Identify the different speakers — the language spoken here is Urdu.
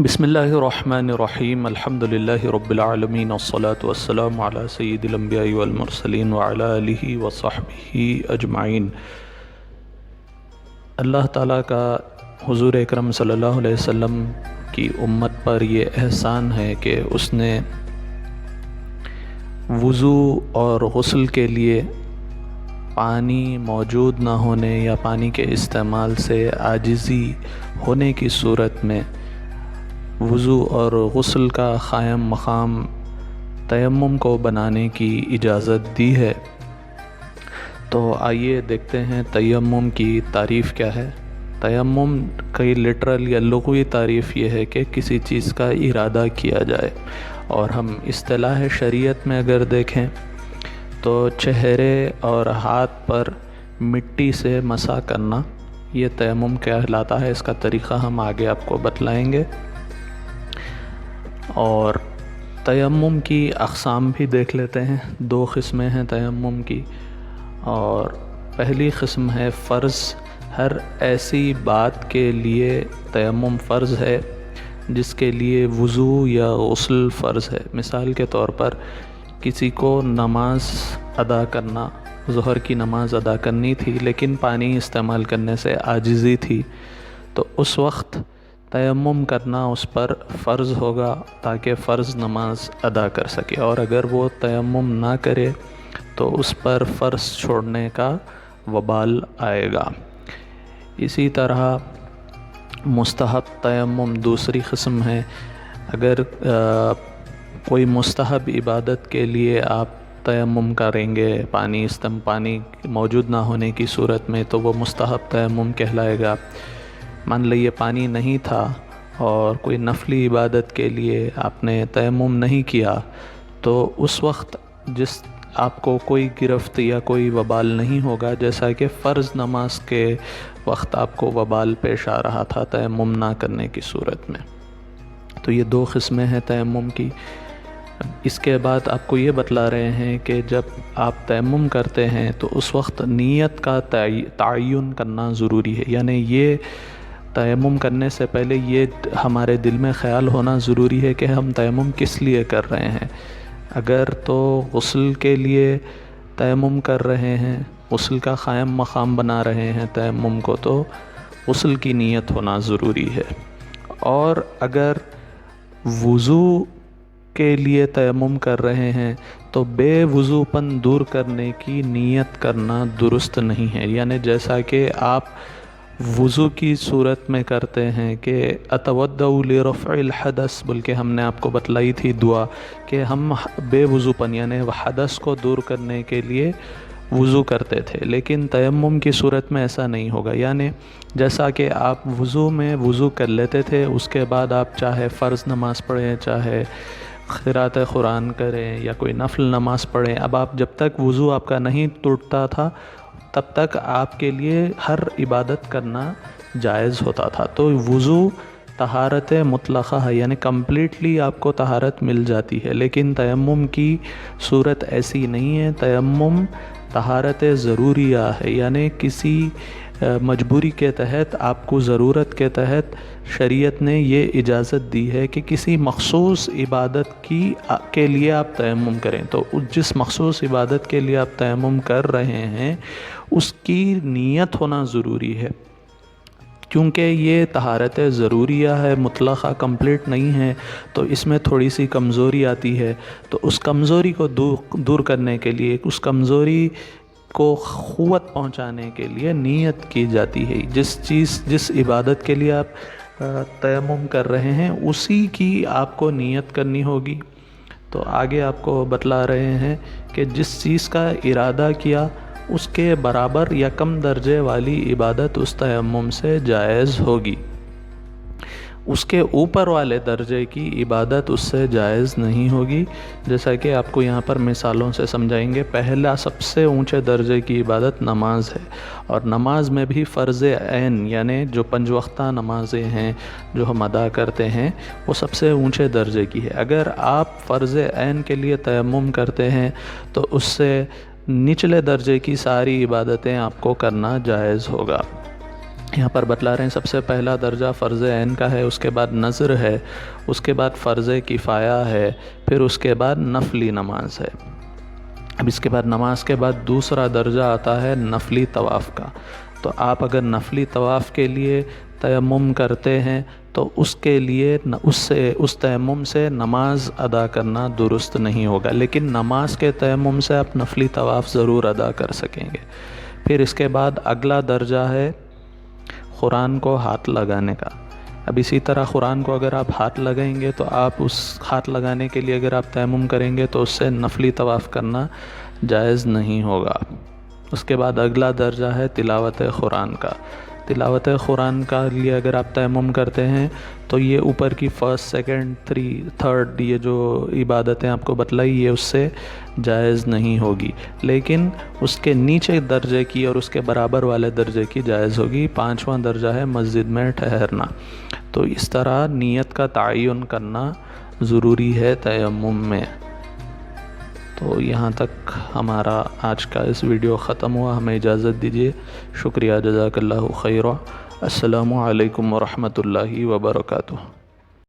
Speaker 1: بسم اللہ الرحمن الرحیم الحمد للہ رب العالمین والصلاة والسلام علی سید الانبیاء والمرسلین وعلی آلہ وصحبہ اجمعین۔ اللہ تعالیٰ کا حضور اکرم صلی اللہ علیہ وسلم کی امت پر یہ احسان ہے کہ اس نے وضو اور غسل کے لیے پانی موجود نہ ہونے یا پانی کے استعمال سے عاجزی ہونے کی صورت میں وضو اور غسل کا قائم مقام تیمم کو بنانے کی اجازت دی ہے۔ تو آئیے دیکھتے ہیں تیمم کی تعریف کیا ہے۔ تیمم کی لٹرل یا لغوی تعریف یہ ہے کہ کسی چیز کا ارادہ کیا جائے، اور ہم اصطلاح شریعت میں اگر دیکھیں تو چہرے اور ہاتھ پر مٹی سے مسح کرنا یہ تیمم کہلاتا ہے۔ اس کا طریقہ ہم آگے آپ کو بتلائیں گے، اور تیمم کی اقسام بھی دیکھ لیتے ہیں۔ دو قسمیں ہیں تیمم کی، اور پہلی قسم ہے فرض۔ ہر ایسی بات کے لیے تیمم فرض ہے جس کے لیے وضو یا غسل فرض ہے۔ مثال کے طور پر کسی کو نماز ادا کرنا، ظہر کی نماز ادا کرنی تھی لیکن پانی استعمال کرنے سے عاجزی تھی، تو اس وقت تیمم کرنا اس پر فرض ہوگا تاکہ فرض نماز ادا کر سکے، اور اگر وہ تیمم نہ کرے تو اس پر فرض چھوڑنے کا وبال آئے گا۔ اسی طرح مستحب تیمم دوسری قسم ہے۔ اگر کوئی مستحب عبادت کے لیے آپ تیمم کریں گے پانی موجود نہ ہونے کی صورت میں، تو وہ مستحب تیمم کہلائے گا۔ مان لیے پانی نہیں تھا اور کوئی نفلی عبادت کے لیے آپ نے تیمم نہیں کیا، تو اس وقت جس آپ کو کوئی گرفت یا کوئی وبال نہیں ہوگا، جیسا کہ فرض نماز کے وقت آپ کو وبال پیش آ رہا تھا تیمم نہ کرنے کی صورت میں۔ تو یہ دو قسمیں ہیں تیمم کی۔ اس کے بعد آپ کو یہ بتلا رہے ہیں کہ جب آپ تیمم کرتے ہیں تو اس وقت نیت کا تعین کرنا ضروری ہے، یعنی یہ تیمم کرنے سے پہلے یہ ہمارے دل میں خیال ہونا ضروری ہے کہ ہم تیمم کس لیے کر رہے ہیں۔ اگر تو غسل کے لیے تیمم کر رہے ہیں، غسل کا قائم مقام بنا رہے ہیں تیمم کو، تو غسل کی نیت ہونا ضروری ہے۔ اور اگر وضو کے لیے تیمم کر رہے ہیں تو بے وضو پن دور کرنے کی نیت کرنا درست نہیں ہے، یعنی جیسا کہ آپ وضو کی صورت میں کرتے ہیں کہ اتودع لرفع الحدث، بلکہ ہم نے آپ کو بتلائی تھی دعا کہ ہم بے وضو پن یعنی حدث کو دور کرنے کے لیے وضو کرتے تھے، لیکن تیمم کی صورت میں ایسا نہیں ہوگا۔ یعنی جیسا کہ آپ وضو میں وضو کر لیتے تھے، اس کے بعد آپ چاہے فرض نماز پڑھیں، چاہے قرأت قرآن کریں یا کوئی نفل نماز پڑھیں، اب آپ جب تک وضو آپ کا نہیں ٹوٹتا تھا تب تک آپ کے لیے ہر عبادت کرنا جائز ہوتا تھا۔ تو وضو طہارت مطلقہ ہے، یعنی کمپلیٹلی آپ کو طہارت مل جاتی ہے، لیکن تیمم کی صورت ایسی نہیں ہے۔ تیمم طہارت ضروریہ ہے، یعنی کسی مجبوری کے تحت، آپ کو ضرورت کے تحت شریعت نے یہ اجازت دی ہے کہ کسی مخصوص عبادت کے لیے آپ تیمم کریں۔ تو جس مخصوص عبادت کے لیے آپ تیمم کر رہے ہیں اس کی نیت ہونا ضروری ہے، کیونکہ یہ طہارت ضروریہ ہے، مطلقہ کمپلیٹ نہیں ہے، تو اس میں تھوڑی سی کمزوری آتی ہے۔ تو اس کمزوری کو دور کرنے کے لیے، اس کمزوری کو قوت پہنچانے کے لیے نیت کی جاتی ہے۔ جس عبادت کے لیے آپ تیمم کر رہے ہیں اسی کی آپ کو نیت کرنی ہوگی۔ تو آگے آپ کو بتلا رہے ہیں کہ جس چیز کا ارادہ کیا اس کے برابر یا کم درجے والی عبادت اس تیمم سے جائز ہوگی، اس کے اوپر والے درجے کی عبادت اس سے جائز نہیں ہوگی۔ جیسا کہ آپ کو یہاں پر مثالوں سے سمجھائیں گے۔ پہلا سب سے اونچے درجے کی عبادت نماز ہے، اور نماز میں بھی فرض عین یعنی جو 5 وقتہ نمازیں ہیں جو ہم ادا کرتے ہیں وہ سب سے اونچے درجے کی ہے۔ اگر آپ فرض عین کے لیے تیمم کرتے ہیں تو اس سے نچلے درجے کی ساری عبادتیں آپ کو کرنا جائز ہوگا۔ یہاں پر بتلا رہے ہیں سب سے پہلا درجہ فرض عین کا ہے، اس کے بعد نذر ہے، اس کے بعد فرض کفایہ ہے، پھر اس کے بعد نفلی نماز ہے۔ اب اس کے بعد نماز کے بعد دوسرا درجہ آتا ہے نفلی طواف کا۔ تو آپ اگر نفلی طواف کے لیے تیمم کرتے ہیں تو اس کے لیے اس تیمم سے نماز ادا کرنا درست نہیں ہوگا، لیکن نماز کے تیمم سے آپ نفلی طواف ضرور ادا کر سکیں گے۔ پھر اس کے بعد اگلا درجہ ہے قرآن کو ہاتھ لگانے کا۔ اب اسی طرح قرآن کو اگر آپ ہاتھ لگائیں گے تو آپ اس ہاتھ لگانے کے لیے اگر آپ تیمم کریں گے تو اس سے نفلی طواف کرنا جائز نہیں ہوگا۔ اس کے بعد اگلا درجہ ہے تلاوت قرآن کا۔ تلاوت قرآن کا لیے اگر آپ تیمم کرتے ہیں تو یہ اوپر کی فرسٹ، سیکنڈ، تھرڈ یہ جو عبادتیں آپ کو بتلائی یہ اس سے جائز نہیں ہوگی، لیکن اس کے نیچے درجے کی اور اس کے برابر والے درجے کی جائز ہوگی۔ پانچواں درجہ ہے مسجد میں ٹھہرنا۔ تو اس طرح نیت کا تعین کرنا ضروری ہے تیمم میں۔ تو یہاں تک ہمارا آج کا اس ویڈیو ختم ہوا، ہمیں اجازت دیجیے۔ شکریہ، جزاک اللہ خیرہ۔ السلام علیکم ورحمۃ اللہ وبرکاتہ۔